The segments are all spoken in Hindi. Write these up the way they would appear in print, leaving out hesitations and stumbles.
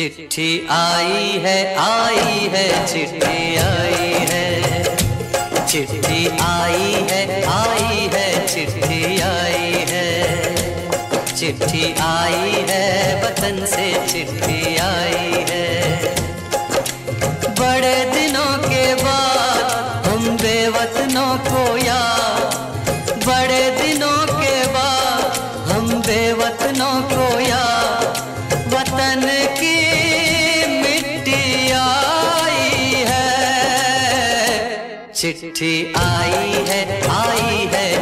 चिट्ठी आई है चिट्ठी आई है, चिट्ठी आई है चिट्ठी आई है, चिट्ठी आई है वतन से चिट्ठी आई है। बड़े दिनों के बाद हम बेवतनों को याद, बड़े दिनों के बाद हम बेवतनों को याद, वतन की मिट्टी आई है। चिट्ठी आई है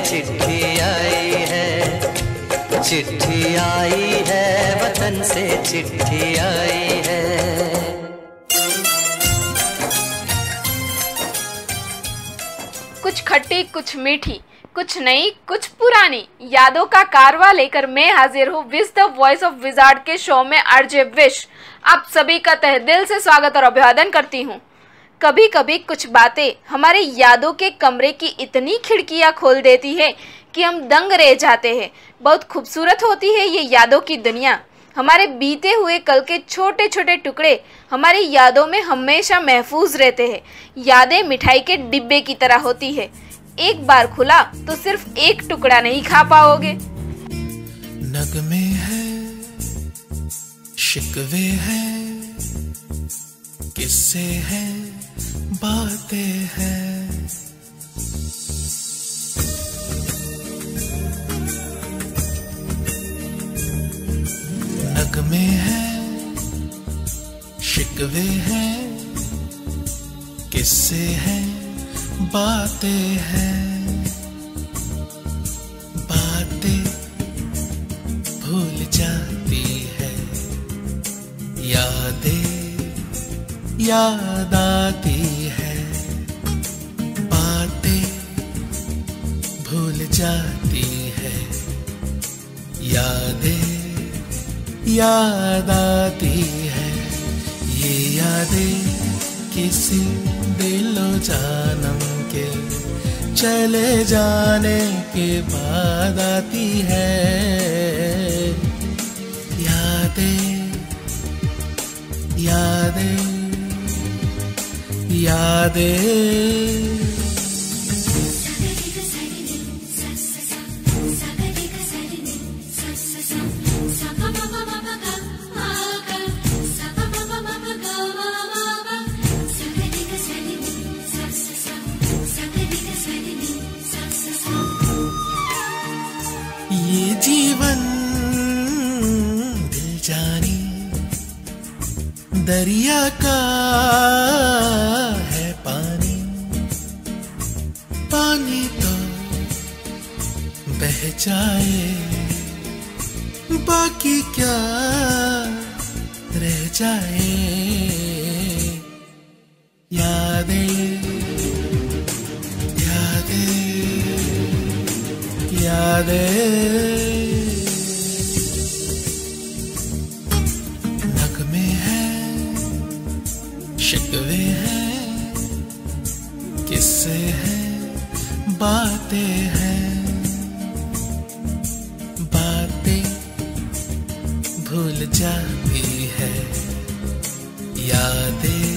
चिट्ठी आई है, चिट्ठी आई है वतन से चिट्ठी आई है। कुछ खट्टी कुछ मीठी, कुछ नई कुछ पुरानी यादों का कारवा लेकर मैं हाजिर हूँ with the voice of wizard के शो में आरजे विश। आप सभी का तहे दिल से स्वागत और अभिवादन करती हूँ। कभी कभी कुछ बातें हमारे यादों के कमरे की इतनी खिड़कियाँ खोल देती है कि हम दंग रह जाते हैं। बहुत खूबसूरत होती है ये यादों की दुनिया। हमारे बीते हुए कल के छोटे छोटे टुकड़े हमारी यादों में हमेशा महफूज रहते हैं। यादें मिठाई के डिब्बे की तरह होती है, एक बार खुला तो सिर्फ एक टुकड़ा नहीं खा पाओगे। नगमे हैं, शिकवे हैं, किस्से हैं, बातें हैं। नगमे हैं, शिकवे हैं, किस्से हैं, बातें हैं। बातें भूल जाती है, यादें याद आती है। बातें भूल जाती है, यादें याद आती है। ये यादें किसी दिलो जानम के चले जाने के बाद आती है। यादें यादें यादें ये जीवन दिल जानी दरिया का है पानी, पानी तो बह जाए, बाकी क्या रह जाए। यादें यादें यादें नगमे हैं, शिकवे हैं, किस्से हैं, बातें हैं। बातें भूल जाती है, यादें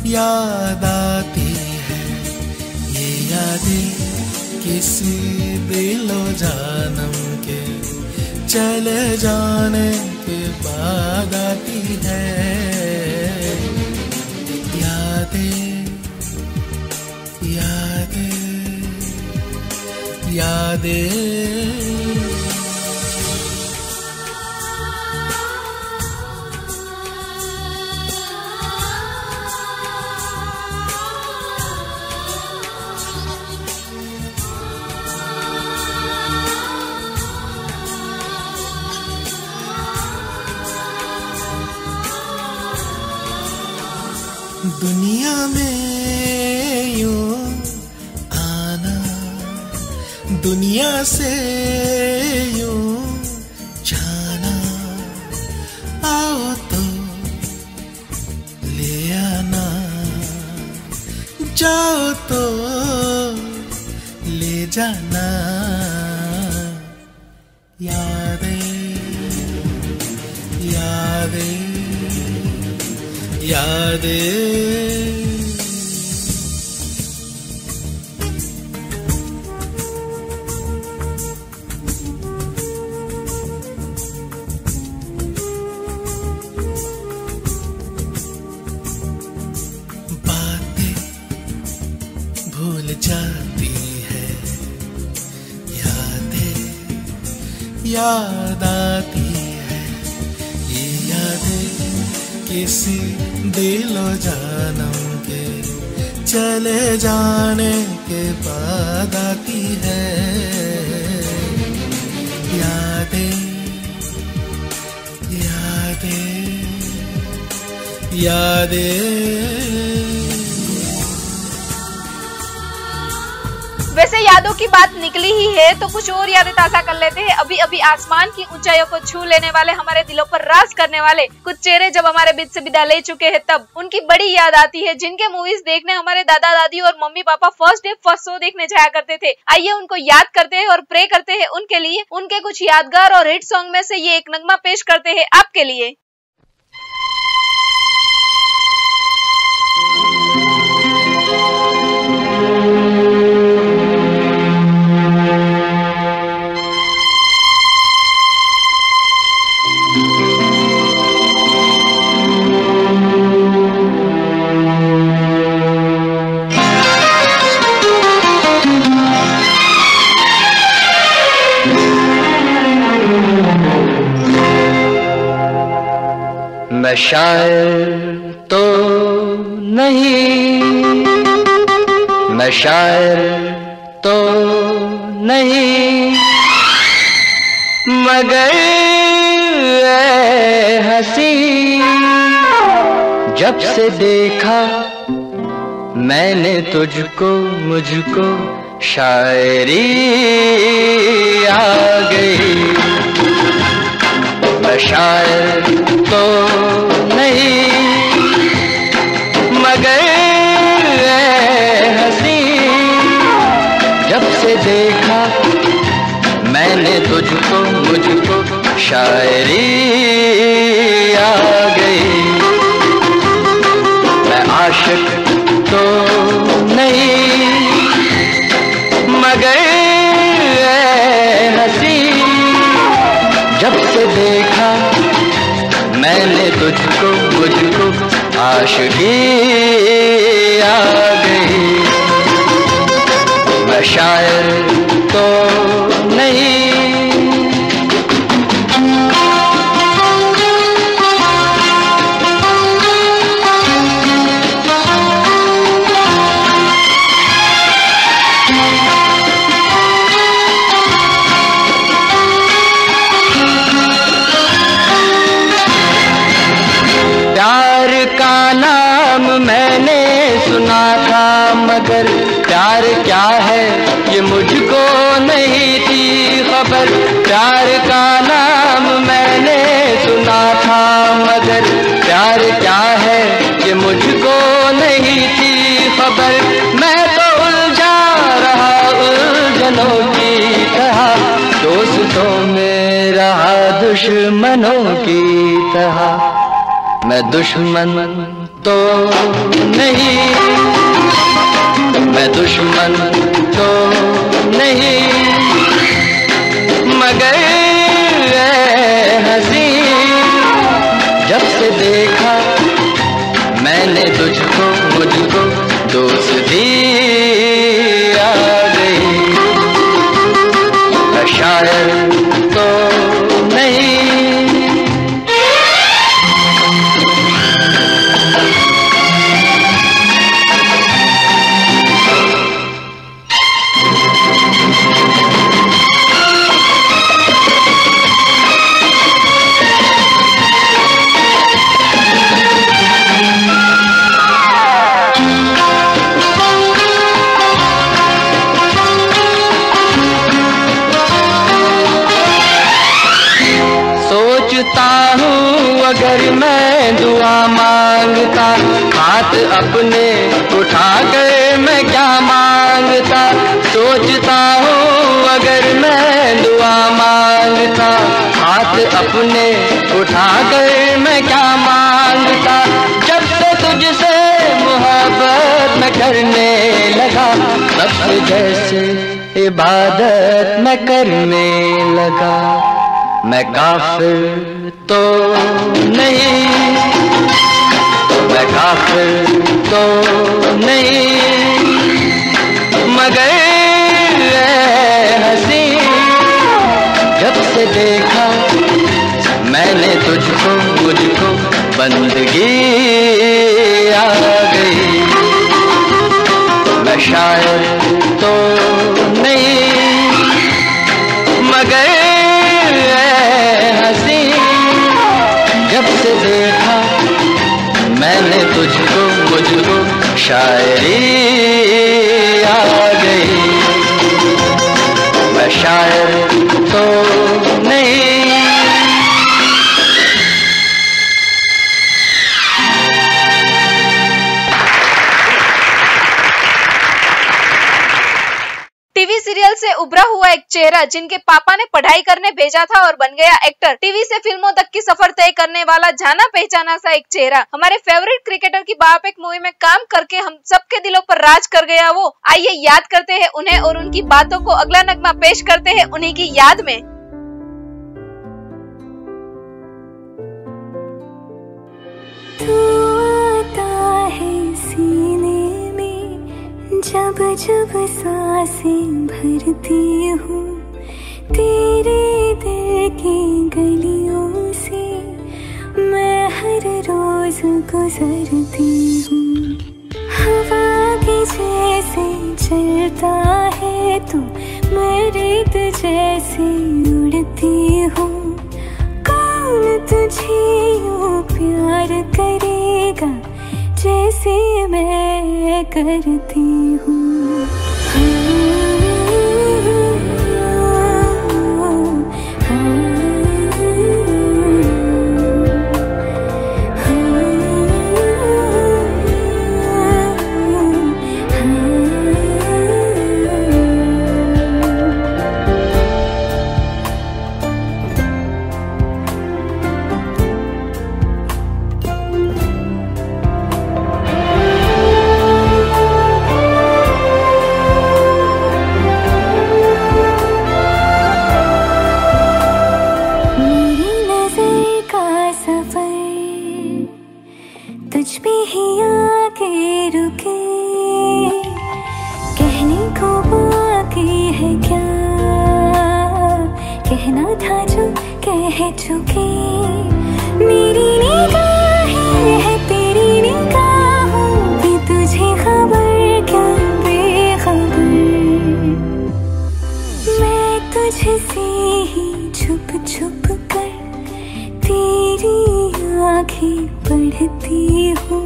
याद आती है। ये यादें किसी दिलो जानम के चले जाने के बाद आती है। यादें यादें यादें दुनिया में यूं आना, दुनिया से यूं जाना। आओ तो ले आना, जाओ तो ले जाना। यादें यादें यादें। भूल जाती है यादें, याद आती है ये यादें किसी दिलो जानम के चले जाने के बाद आती है। यादें यादें यादें। वैसे यादों की बात निकली ही है तो कुछ और यादें ताजा कर लेते हैं। अभी अभी आसमान की ऊंचाइयों को छू लेने वाले, हमारे दिलों पर राज करने वाले कुछ चेहरे जब हमारे बीच से विदा ले चुके हैं तब उनकी बड़ी याद आती है, जिनके मूवीज देखने हमारे दादा दादी और mummy papa first day first show देखने जाया करते थे। आइए उनको याद करते हैं और प्रे करते हैं उनके लिए। उनके कुछ यादगार और हिट सॉन्ग में से ये एक नगमा पेश करते हैं आपके लिए। मैं शायर तो नहीं, मैं शायर तो नहीं, मगर ऐ हंसी जब से देखा मैंने तुझको, मुझको शायरी आ गई। मैं शायर तो नहीं, मगर ऐ हंसी जब से देखा मैंने तुझको, मुझको शायरी आ गई। मैं आशिक तो नहीं, मगर ऐ हंसी जब से देखा मैंने तुझको, मुझको आशिकी आ गई। मैं शायर तो नहीं। मैंने सुना था मगर प्यार क्या है ये मुझको नहीं थी खबर। प्यार का नाम मैंने सुना था मगर प्यार क्या है ये मुझको नहीं थी खबर। मैं तो उलझा रहा उलझनों की तरह, दोस्तों में रहा दुश्मनों की तरह। मैं दुश्मन तो नहीं, मैं दुश्मन तो नहीं, मगर ऐ हंसी जब से देखा मैंने तुझको, मुझको दोस्ती आ गई। मैं शायर तो नहीं। अगर मैं दुआ मांगता, हाथ अपने उठा कर मैं क्या मांगता। सोचता हूँ अगर मैं दुआ मांगता, हाथ अपने उठा कर मैं क्या मांगता। जब करने लगा, तब से जैसे इबादत मैं करने लगा। मैं काफिर तो नहीं, मैं काफिर तो नहीं, मगर हंसी जब से देखा मैंने तुझको, मुझको बंदगी आ गई। मैं शायर तो नहीं, मगर हंसी जब से देखा मैंने तुझको, मुझको शायरी आ गई। मैं शायर तो नहीं। टीवी सीरियल से उभरा हुआ एक चेहरा, जिनके पापा ने पढ़ाई करने भेजा था और बन गया एक्टर। टीवी से फिल्मों तक की सफर तय करने वाला जाना पहचाना सा एक चेहरा, हमारे फेवरेट क्रिकेटर की बायोपिक मूवी में काम करके हम सबके दिलों पर राज कर गया वो। आइए याद करते हैं उन्हें और उनकी बातों को। अगला नगमा पेश करते हैं उन्हीं की याद में। जब जब सांसें भरती हूँ, तेरे दिल की गलियों से मैं हर रोज गुजरती हूँ। हवा के जैसे चलता है तू, मैं रेत जैसे उड़ती हूँ। कौन तुझे यूँ प्यार करेगा जैसे मैं करती हूँ। तुझ पे ही आके रुके, कहने को बाकी है क्या, कहना था जो कह चुके। मेरी निगाहें है तेरी निगाहों भी, तुझे खबर क्या बेखबर। मैं तुझसे ही छुप छुप कर तेरी आँखें पढ़ती हूँ।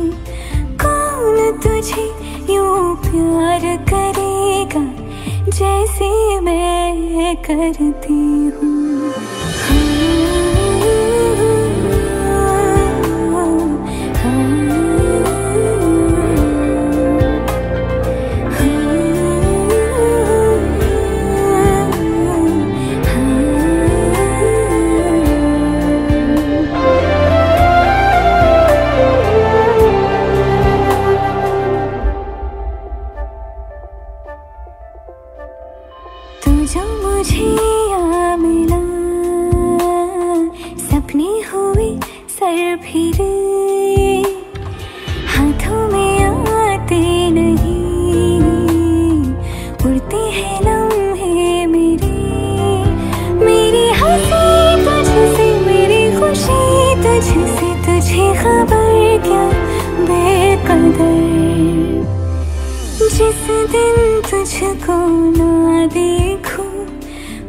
कौन तुझे यूँ प्यार करेगा जैसे मैं करती हूँ। जो मुझे यहाँ मिला, सपने हुए सर फिरे, हाथों में आते नहीं, उड़ते हैं लम्हे मेरे। मेरी हंसी तुझसे, मेरी खुशी तुझसे, तुझे खबर क्या बेकदर। जिस दिन तुझको ना देखूं,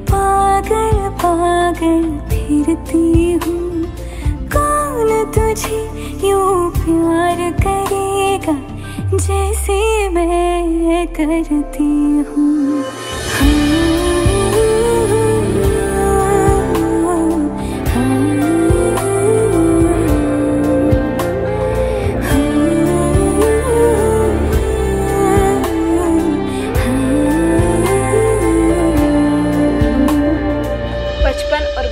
पागल पागल फिरती हूँ। कौन तुझे यूँ प्यार करेगा जैसे मैं करती हूँ।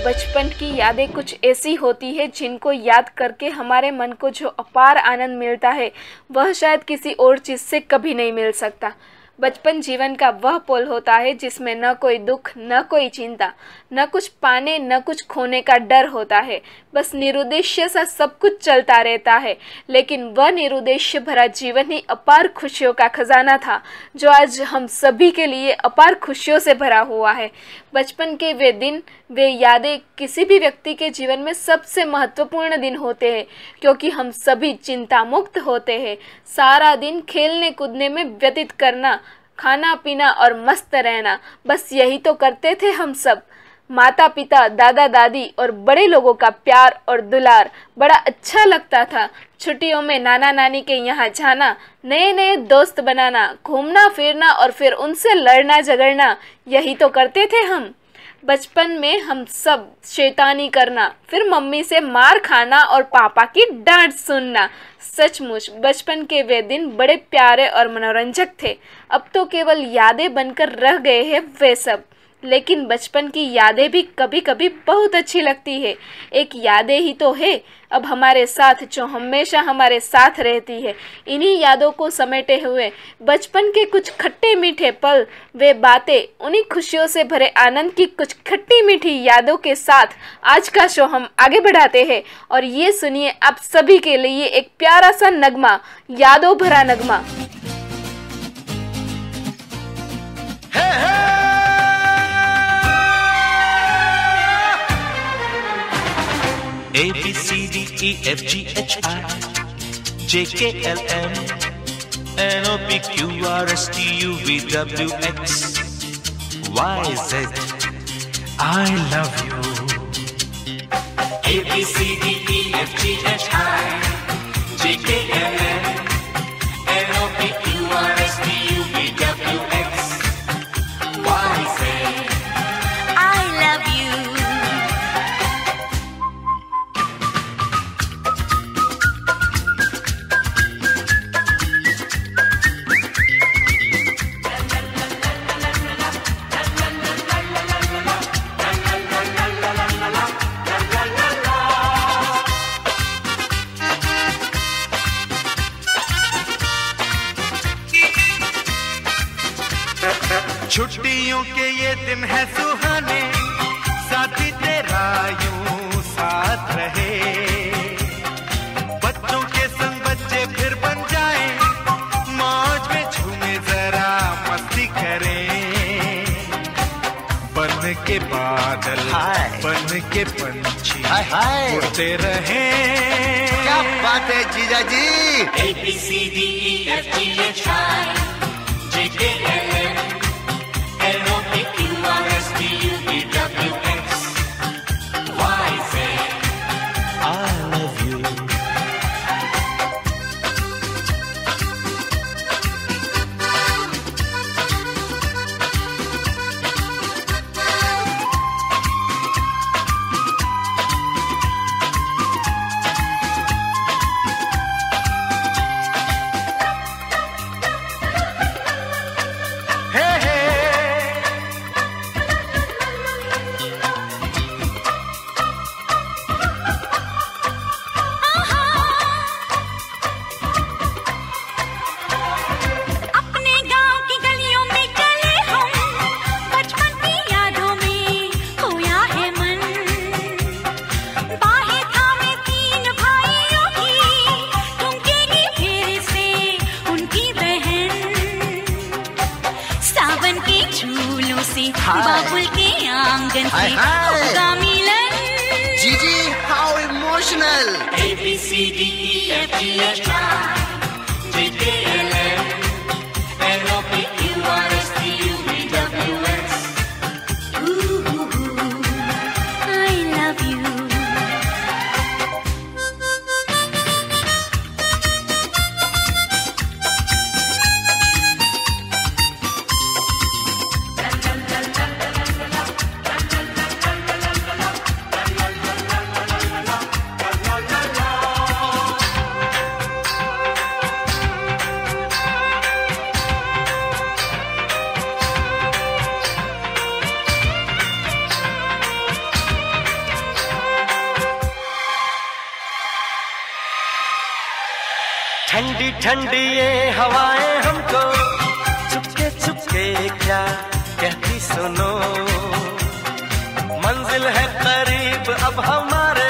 बचपन की यादें कुछ ऐसी होती है जिनको याद करके हमारे मन को जो अपार आनंद मिलता है वह शायद किसी और चीज़ से कभी नहीं मिल सकता। बचपन जीवन का वह पल होता है जिसमें न कोई दुख, न कोई चिंता, न कुछ पाने न कुछ खोने का डर होता है। बस निरुद्देश्य सा सब कुछ चलता रहता है, लेकिन वह निरुद्देश्य भरा जीवन ही अपार खुशियों का खजाना था जो आज हम सभी के लिए अपार खुशियों से भरा हुआ है। बचपन के वे दिन, वे यादें किसी भी व्यक्ति के जीवन में सबसे महत्वपूर्ण दिन होते हैं, क्योंकि हम सभी चिंता मुक्त होते हैं। सारा दिन खेलने कूदने में व्यतीत करना, खाना पीना और मस्त रहना, बस यही तो करते थे हम सब। माता पिता, दादा दादी और बड़े लोगों का प्यार और दुलार बड़ा अच्छा लगता था। छुट्टियों में नाना नानी के यहाँ जाना, नए नए दोस्त बनाना, घूमना फिरना और फिर उनसे लड़ना झगड़ना, यही तो करते थे हम। बचपन में हम सब शैतानी करना, फिर मम्मी से मार खाना और पापा की डांट सुनना। सचमुच बचपन के वे दिन बड़े प्यारे और मनोरंजक थे। अब तो केवल यादें बनकर रह गए हैं वे सब, लेकिन बचपन की यादें भी कभी कभी बहुत अच्छी लगती है। एक यादें ही तो है अब हमारे साथ, जो हमेशा हमारे साथ रहती है। इन्हीं यादों को समेटे हुए बचपन के कुछ खट्टे मीठे पल, वे बातें, उन्हीं खुशियों से भरे आनंद की कुछ खट्टी मीठी यादों के साथ आज का शो हम आगे बढ़ाते हैं। और ये सुनिए आप सभी के लिए एक प्यारा सा नगमा, यादों भरा नगमा। A B C D E F G H I J K L M N O P Q R S T U V W X Y Z. I love you. A B C D E F G H I J K L M N O P Q R S T U V W X Y Z. I love you. छुट्टियों के ये दिन है सुहाने, साथी तेरा यूं साथ रहे। बच्चों के संग बच्चे फिर बन जाएं, मौज में झूमे जरा मस्ती करें। बन के बादल, बन के पंछी उड़ते रहें। क्या बात है जीजा जी। A B C D E F G H I J K L M N O P Q R S T U V W X Y Z. I love you. बाबुल के आंगन से होगा मिलन। जीजी how emotional. A B C D E F G H I J K L M N O P Q R S T U V W X. I love you. ठंडी ठंडी ये हवाएं हमको चुपके चुपके क्या कहती सुनो, मंजिल है करीब अब हमारे,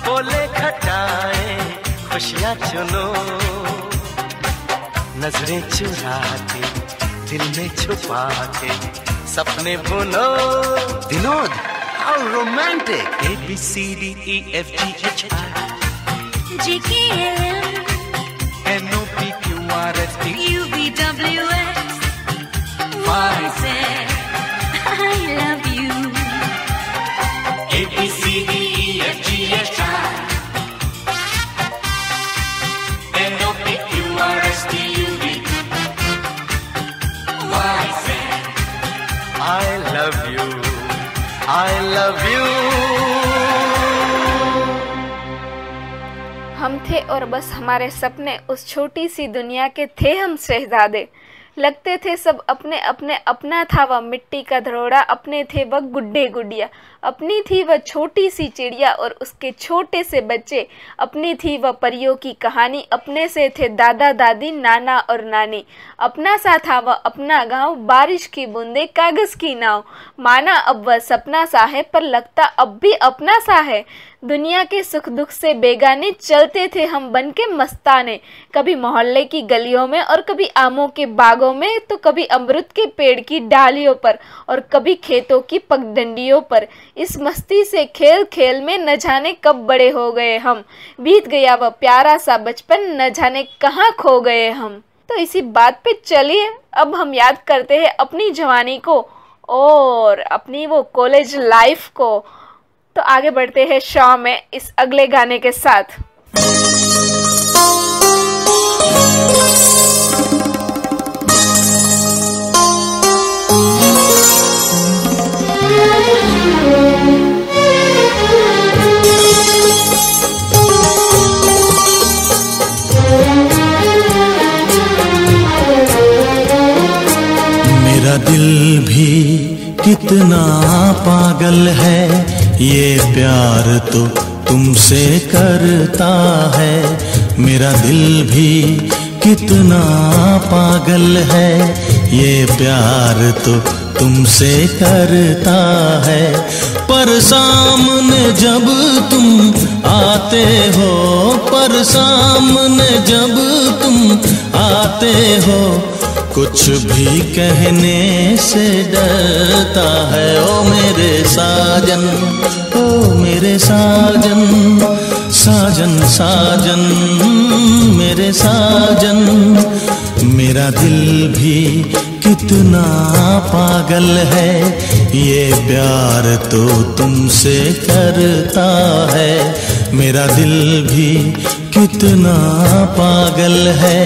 बोले खटाए खुशियां चुनो, नजरें चुरा के दिल में छुपा के सपने बुनो। Vinod, how romantic! ABCDEFGHI JKLM NOPQRST UVWX YZ I love you ABCDEFGHI NOPQRST UVWX I love you, I love you। हम थे और बस हमारे सपने, उस छोटी सी दुनिया के थे हम शहजादे। लगते थे सब अपने अपने, अपना था वह मिट्टी का धरोड़ा, अपने थे वह गुड्डे गुडिया, अपनी थी वह छोटी सी चिड़िया और उसके छोटे से बच्चे, अपनी थी वह परियों की कहानी, अपने से थे दादा दादी नाना और नानी, अपना सा था वह अपना गांव, बारिश की बूंदे कागज की नाव, माना अब वह सपना सा है पर लगता अब भी अपना सा है। दुनिया के सुख दुख से बेगाने चलते थे हम बन के मस्ताने, कभी मोहल्ले की गलियों में और कभी आमों के बागों में, तो कभी अमरूद के पेड़ की डालियों पर और कभी खेतों की पगडंडियों पर। इस मस्ती से खेल खेल में न जाने कब बड़े हो गए हम, बीत गया वह प्यारा सा बचपन, न जाने कहाँ खो गए हम। तो इसी बात पे चलिए अब हम याद करते हैं अपनी जवानी को और अपनी वो कॉलेज लाइफ को। तो आगे बढ़ते हैं शो में इस अगले गाने के साथ। मेरा दिल भी कितना पागल है, ये प्यार तो तुमसे करता है। मेरा दिल भी कितना पागल है, ये प्यार तो तुमसे करता है। पर सामने जब तुम आते हो, पर सामने जब तुम आते हो, कुछ भी कहने से डरता है। ओ मेरे साजन, ओ मेरे साजन, साजन साजन मेरे साजन। मेरा दिल भी कितना पागल है, ये प्यार तो तुमसे करता है। मेरा दिल भी कितना पागल है,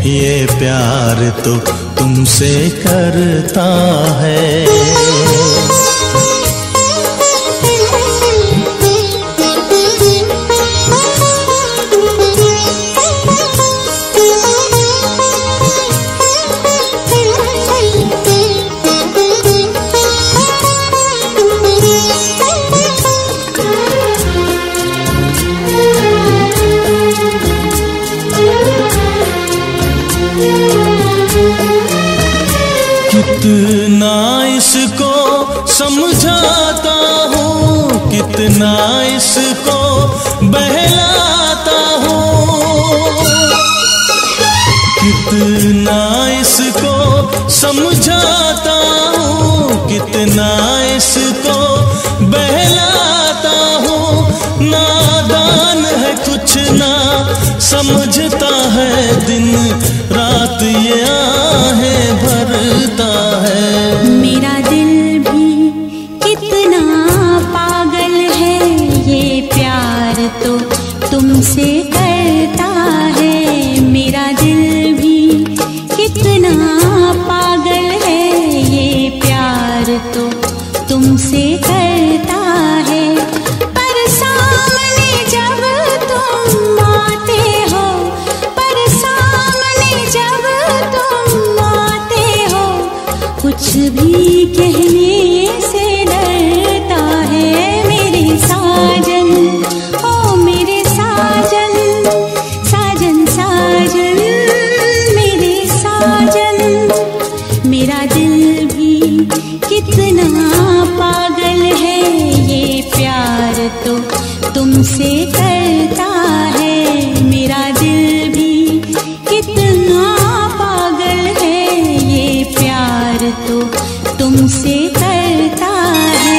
ये प्यार तो तुमसे करता है। कितना इसको समझाता हूँ, कितना इसको बहलाता हूँ, कितना इसको समझाता हूँ, कितना इसको बहलाता हूँ। नादान है कुछ ना समझता है, दिन रात ये आहें भरता है। मेरा दिल भी कितना पागल है, ये प्यार तो तुमसे करता है। मेरा दिल भी कितना पागल है, ये प्यार तो तुमसे करता है। पर सामने जब तुम आते हो, पर सामने जब तुम आते हो, कुछ भी कहने से डरता है। मेरे साजन, ओ मेरे साजन, साजन साजन तुमसे करता है। मेरा दिल भी कितना पागल है, ये प्यार तो तुमसे करता है।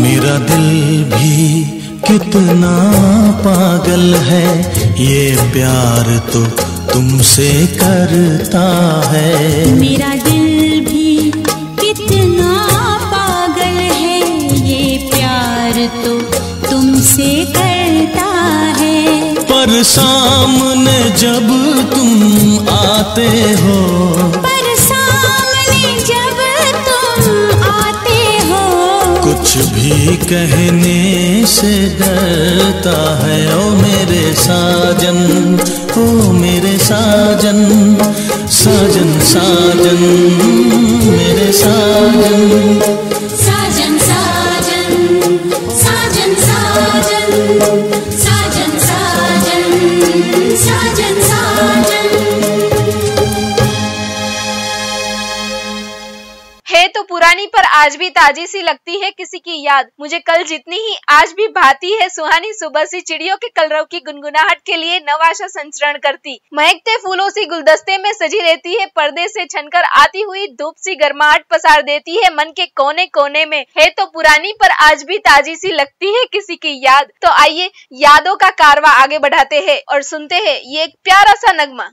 मेरा दिल भी कितना पागल है, ये प्यार तो तुमसे करता है। मेरा दिल भी कितना पागल है, ये प्यार तो तुमसे करता है। पर सामने जब तुम आते हो, पर सामने जब तुम आते हो, कुछ भी कहने से डरता है। ओ मेरे साजन, ओ मेरे साजन, साजन साजन मेरे साजन। साजन साजन साजन साजन साजन साजन साजन साजन। है तो पुरानी पर आज भी ताजी सी लगती है किसी की याद, मुझे कल जितनी ही आज भी भाती है सुहानी सुबह सी चिड़ियों के कलरव की गुनगुनाहट के लिए नवाशा संचरण करती। महकते फूलों सी गुलदस्ते में सजी रहती है, पर्दे से छनकर आती हुई धूप सी गर्माहट पसार देती है मन के कोने कोने में। है तो पुरानी पर आज भी ताजी सी लगती है किसी की याद। तो आइए यादों का कारवा आगे बढ़ाते हैं और सुनते हैं ये एक प्यारा सा नगमा।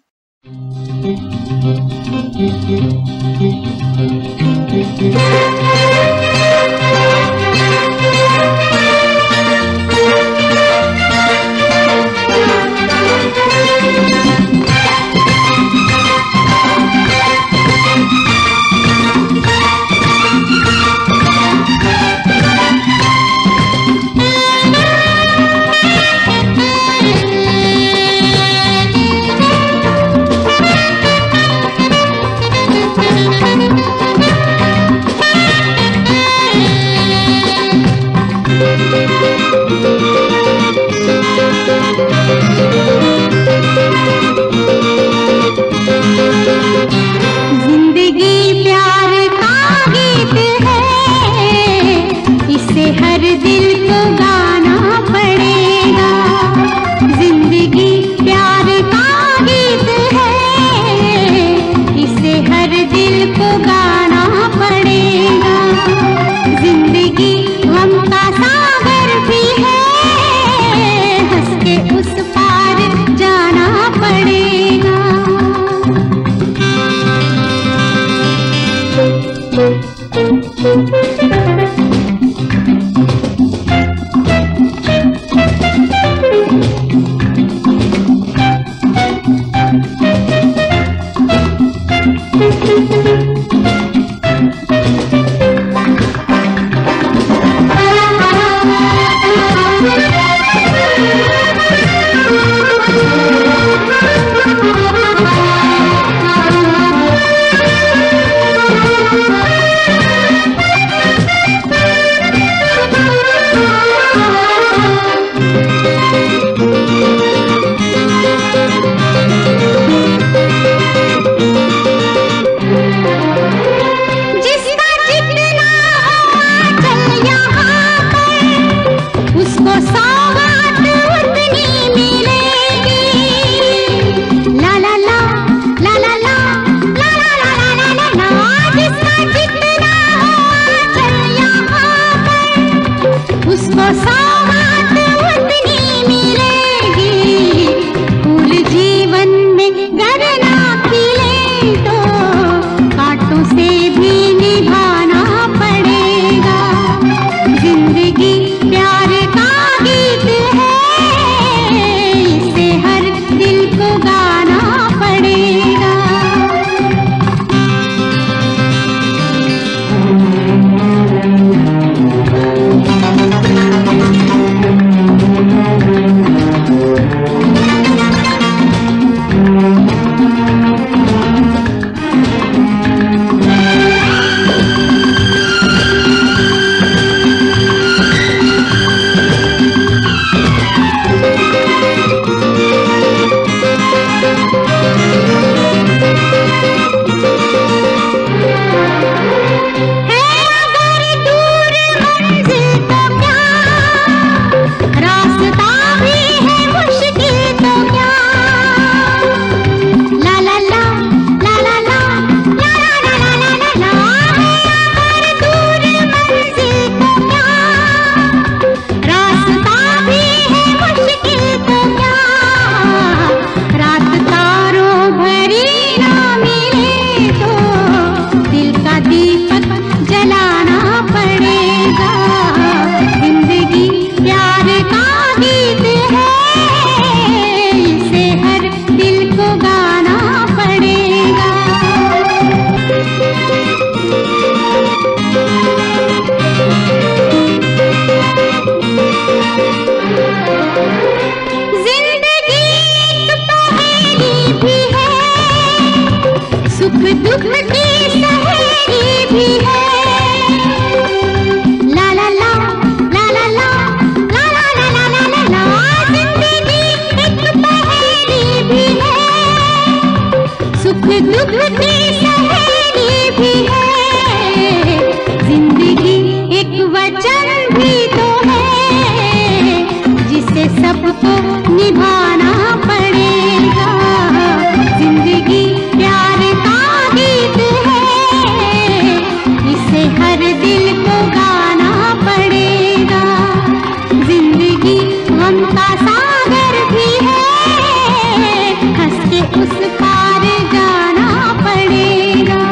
सौगात उतनी दुख की सहेली भी है, जिंदगी एक वचन भी तो है, जिसे सबको निभाना पड़ेगा। जिंदगी प्यार का गीत है, इसे हर दिल को गाना पड़ेगा। जिंदगी गम का सागर भी है, हंस के उस पार जाना पड़ेगा।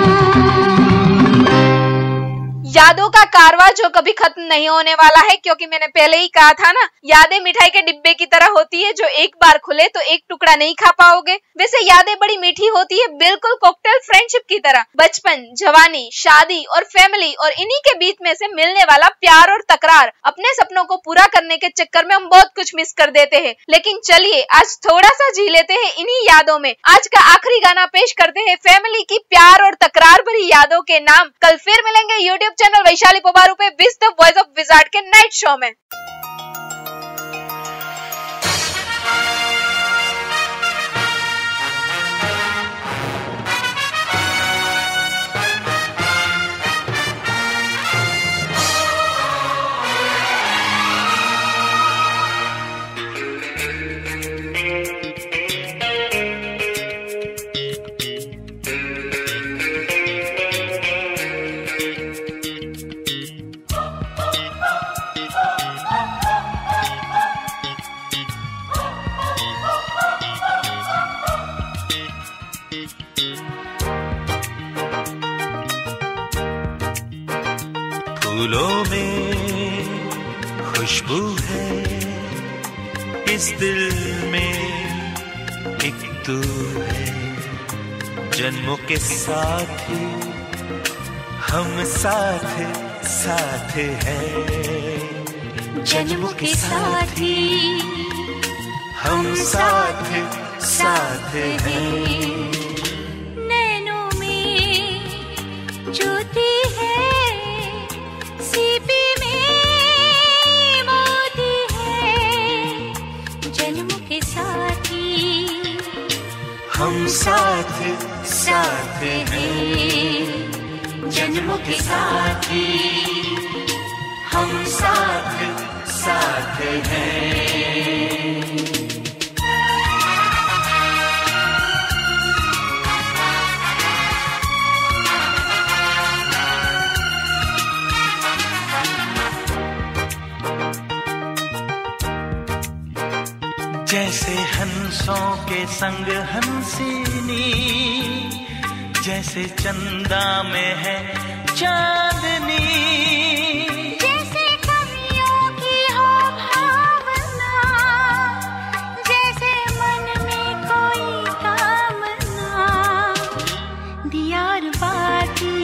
यादों का कारवां जो कभी खत्म नहीं होने वाला है, क्योंकि मैंने पहले ही कहा था ना, यादें मिठाई के डिब्बे की तरह होती है, जो एक बार खुले तो एक टुकड़ा नहीं खा पाओगे। वैसे यादें बड़ी मीठी होती है, बिल्कुल कॉकटेल फ्रेंडशिप की तरह। बचपन, जवानी, शादी और फैमिली, और इन्हीं के बीच में से मिलने वाला प्यार और तकरार। अपने सपनों को पूरा करने के चक्कर में हम बहुत कुछ मिस कर देते हैं, लेकिन चलिए आज थोड़ा सा जी लेते हैं इन्हीं यादों में। आज का आखिरी गाना पेश करते हैं फैमिली की प्यार और तकरार भरी यादों के नाम। कल फिर मिलेंगे यूट्यूब चैनल वैशाली पोबारू पे with the voice of wizard के नाइट शो में। फूलों में खुशबू है, इस दिल में एक तू है। जन्मों के साथ हम साथ साथ हैं, जन्मों के साथ हम साथ साथ हैं। नैनों में ज्योति है, सीपी में मोती है, जन्मों के साथ हम साथ साथ हैं, जन्मों के साथ हम साथ साथ हैं। जैसे हंसों के संग हंसिनी, जैसे चंदा में है चांदनी, जैसे कवियों की हो भावना, जैसे मन में कोई कामना, दियार बाती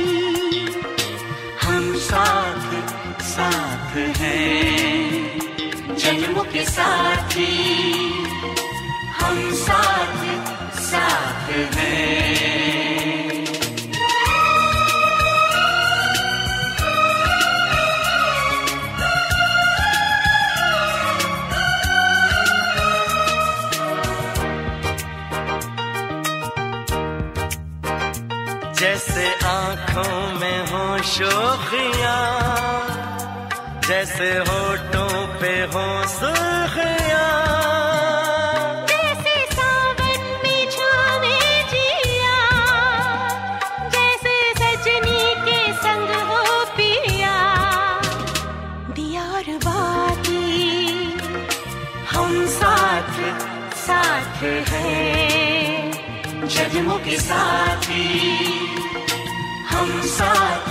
हम साथ साथ हैं, जन्मों के साथी हम साथ साथ हैं। जैसे आँखों में हो शोखियाँ, जैसे होठों पे हो सुर्खियाँ, जैसे सावन में छावे जिया, जैसे सजनी के संग हो पिया, दियार बाती हम साथ साथ हैं, जन्मों के साथी हम साथ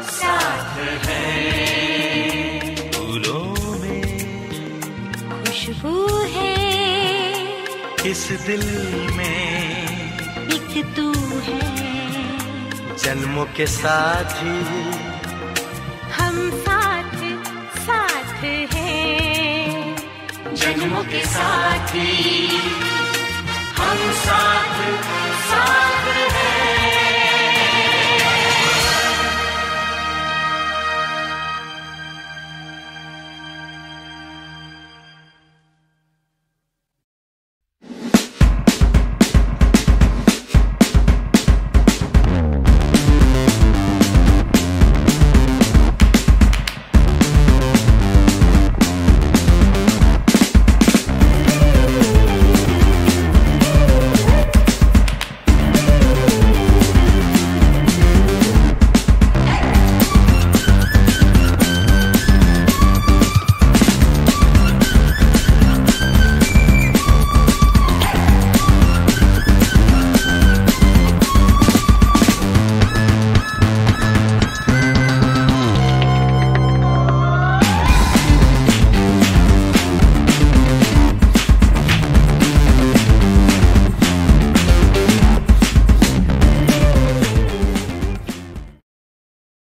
साथ हैं। फूलों में खुशबू है, इस दिल में एक तू है, जन्मों के साथी हम साथ साथ हैं, जन्मों के साथी हम साथ साथ